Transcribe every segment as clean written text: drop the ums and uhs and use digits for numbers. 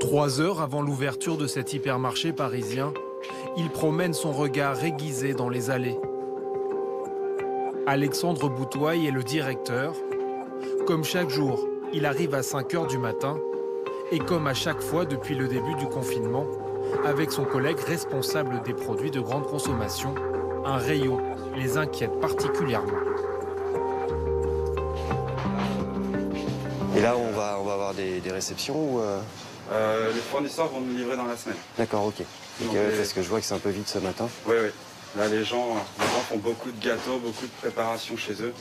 3 heures avant l'ouverture de cet hypermarché parisien, il promène son regard aiguisé dans les allées. Alexandre Boutouaille est le directeur. Comme chaque jour, il arrive à 5 heures du matin et comme à chaque fois depuis le début du confinement, avec son collègue responsable des produits de grande consommation, un rayon les inquiète particulièrement. Et là, on va avoir des réceptions ou Les fournisseurs vont nous livrer dans la semaine. D'accord, ok. Parce que je vois que c'est un peu vide ce matin. Oui, oui. Là, les gens font beaucoup de gâteaux, beaucoup de préparations chez eux.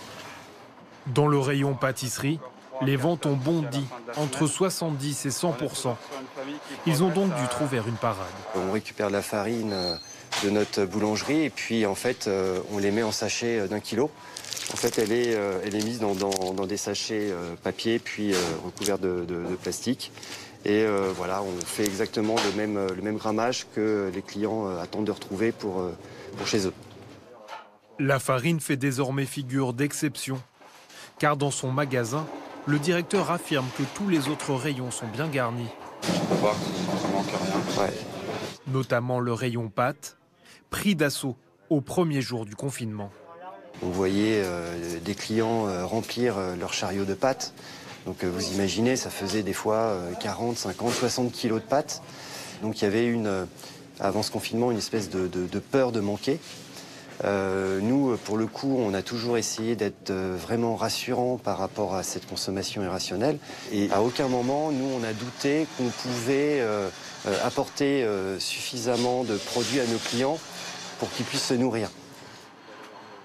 Dans le rayon pâtisserie, les ventes ont bondi entre 70 et 100%. Ils ont donc dû trouver une parade. On récupère de la farine de notre boulangerie et puis en fait, on les met en sachet d'1 kilo. En fait, elle est mise dans des sachets papier puis recouverts de plastique. Et voilà, on fait exactement le même grammage que les clients attendent de retrouver pour chez eux. La farine fait désormais figure d'exception, car dans son magasin, le directeur affirme que tous les autres rayons sont bien garnis. On peut voir qu'il ne manque rien. Ouais. Notamment le rayon pâtes, pris d'assaut au premier jour du confinement. On voyait des clients remplir leur chariot de pâtes. Donc vous imaginez, ça faisait des fois 40, 50, 60 kilos de pâtes. Donc il y avait avant ce confinement, une espèce de peur de manquer. Nous, pour le coup, on a toujours essayé d'être vraiment rassurant par rapport à cette consommation irrationnelle. Et à aucun moment, nous, on a douté qu'on pouvait apporter suffisamment de produits à nos clients pour qu'ils puissent se nourrir.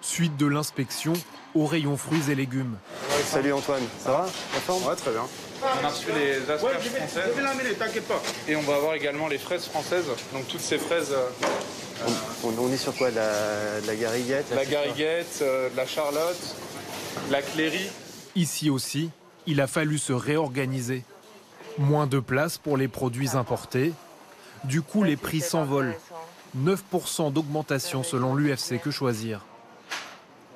Suite de l'inspection au rayon fruits et légumes. Salut Antoine, ça va? La forme? Ouais, très bien. On a reçu les asperges françaises. T'inquiète pas. Et on va avoir également les fraises françaises. Donc toutes ces fraises. On est sur quoi? La gariguette? La gariguette, la charlotte, la cléry. Ici aussi, il a fallu se réorganiser. Moins de place pour les produits importés. Du coup, les prix s'envolent. 9% d'augmentation selon l'UFC Que Choisir.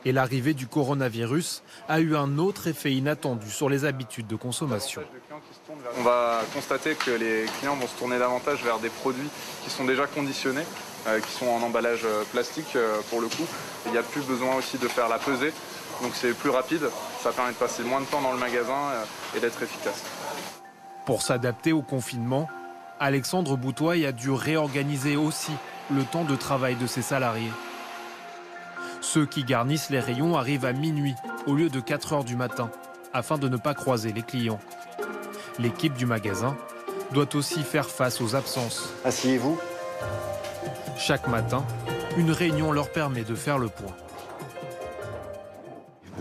Et l'arrivée du coronavirus a eu un autre effet inattendu sur les habitudes de consommation. On va constater que les clients vont se tourner davantage vers des produits qui sont déjà conditionnés, qui sont en emballage plastique pour le coup. Il n'y a plus besoin aussi de faire la pesée, donc c'est plus rapide. Ça permet de passer moins de temps dans le magasin et d'être efficace. Pour s'adapter au confinement, Alexandre Boutouaille a dû réorganiser aussi le temps de travail de ses salariés. Ceux qui garnissent les rayons arrivent à minuit au lieu de 4 heures du matin, afin de ne pas croiser les clients. L'équipe du magasin doit aussi faire face aux absences. Asseyez-vous. Chaque matin, une réunion leur permet de faire le point.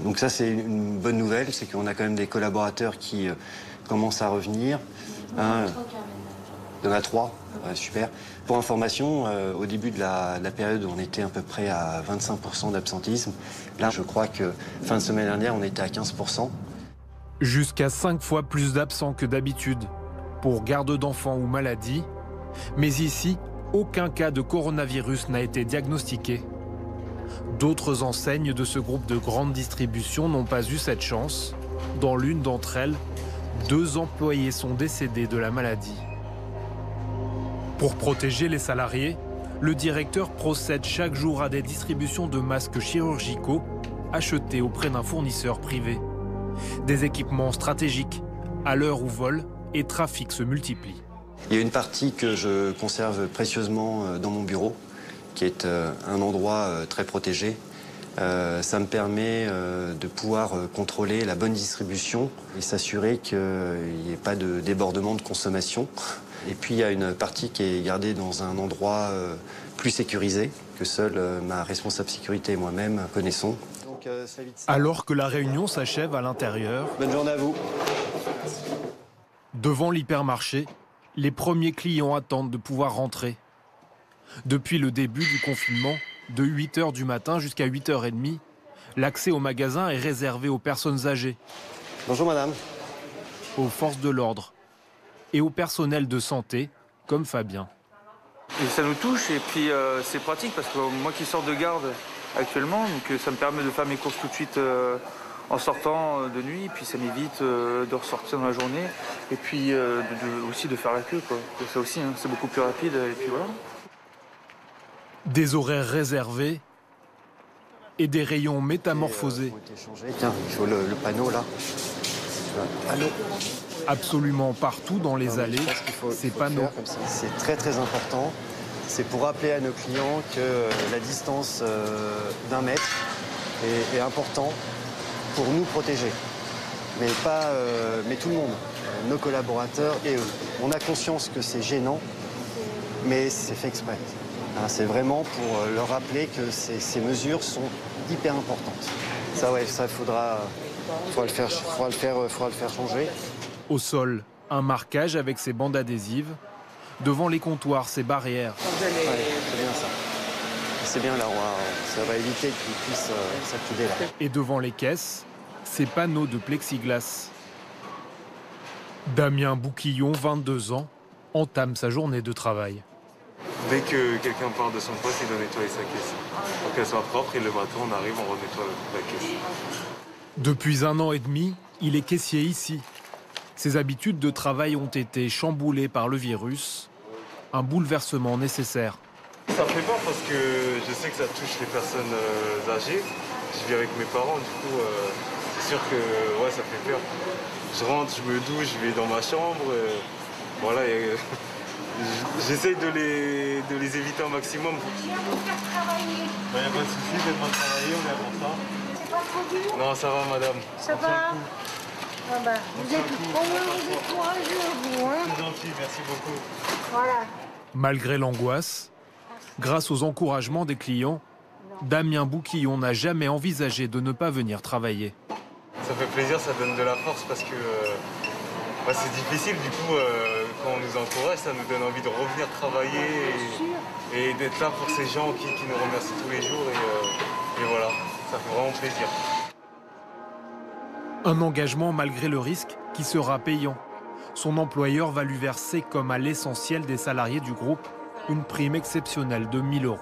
Donc ça, c'est une bonne nouvelle, c'est qu'on a quand même des collaborateurs qui commencent à revenir. Il y en a 3, ouais, super. Pour information, au début de la période, on était à peu près à 25% d'absentisme. Là, je crois que fin de semaine dernière, on était à 15%. Jusqu'à 5 fois plus d'absents que d'habitude, pour garde d'enfants ou maladie. Mais ici, aucun cas de coronavirus n'a été diagnostiqué. D'autres enseignes de ce groupe de grande distribution n'ont pas eu cette chance. Dans l'une d'entre elles, 2 employés sont décédés de la maladie. Pour protéger les salariés, le directeur procède chaque jour à des distributions de masques chirurgicaux achetés auprès d'un fournisseur privé. Des équipements stratégiques, à l'heure où vol et trafic se multiplient. Il y a une partie que je conserve précieusement dans mon bureau, qui est un endroit très protégé. Ça me permet de pouvoir contrôler la bonne distribution et s'assurer qu'il n'y ait pas de débordement de consommation. Et puis il y a une partie qui est gardée dans un endroit plus sécurisé, que seule ma responsable sécurité et moi-même connaissons. Donc, alors que la réunion s'achève à l'intérieur, bonne journée à vous. Devant l'hypermarché, les premiers clients attendent de pouvoir rentrer. Depuis le début du confinement, de 8 h du matin jusqu'à 8 h 30, l'accès au magasin est réservé aux personnes âgées. Bonjour madame. Aux forces de l'ordre et au personnel de santé, comme Fabien. Et ça nous touche et puis c'est pratique parce que moi qui sors de garde actuellement, donc ça me permet de faire mes courses tout de suite en sortant de nuit, puis ça m'évite de ressortir dans la journée, et puis aussi de faire la queue, quoi. Ça aussi, hein, c'est beaucoup plus rapide, et puis voilà. Des horaires réservés et des rayons métamorphosés. Tiens, il faut le panneau là. Panneau. Absolument partout dans les allées, ces panneaux. C'est très très important. C'est pour rappeler à nos clients que la distance d'1 mètre est importante pour nous protéger. Mais tout le monde, nos collaborateurs et eux. On a conscience que c'est gênant, mais c'est fait exprès. Hein, c'est vraiment pour leur rappeler que ces mesures sont hyper importantes. Ça, ouais, ça faudra le faire changer. Au sol, un marquage avec ses bandes adhésives. Devant les comptoirs, ces barrières. Ouais, c'est bien ça. C'est bien là, ça va éviter qu'ils puissent s'accouder là. Et devant les caisses, ces panneaux de plexiglas. Damien Bouquillon, 22 ans, entame sa journée de travail. Dès que quelqu'un part de son poste, il doit nettoyer sa caisse. Pour qu'elle soit propre et le matin, on arrive, on renettoie la caisse. Depuis 1 an et demi, il est caissier ici. Ses habitudes de travail ont été chamboulées par le virus. Un bouleversement nécessaire. Ça fait peur parce que je sais que ça touche les personnes âgées. Je vis avec mes parents, du coup, c'est sûr que ouais, ça fait peur. Je rentre, je me douche, je vais dans ma chambre. Voilà, j'essaye de les éviter au maximum. Il n'y a pas de souci, faites-moi travailler, on est là pour ça. C'est pas trop dur? Non, ça va, madame. Ça va? Ah bah, vous êtes courageux, vous, hein? C'est gentil, merci beaucoup. Voilà. Malgré l'angoisse, grâce aux encouragements des clients, Damien Bouquillon n'a jamais envisagé de ne pas venir travailler. Ça fait plaisir, ça donne de la force parce que c'est difficile. Du coup, quand on nous encourage, ça nous donne envie de revenir travailler et d'être là pour ces gens qui nous remercient tous les jours. Et voilà, ça fait vraiment plaisir. Un engagement malgré le risque qui sera payant. Son employeur va lui verser, comme à l'essentiel des salariés du groupe, une prime exceptionnelle de 1 000 €.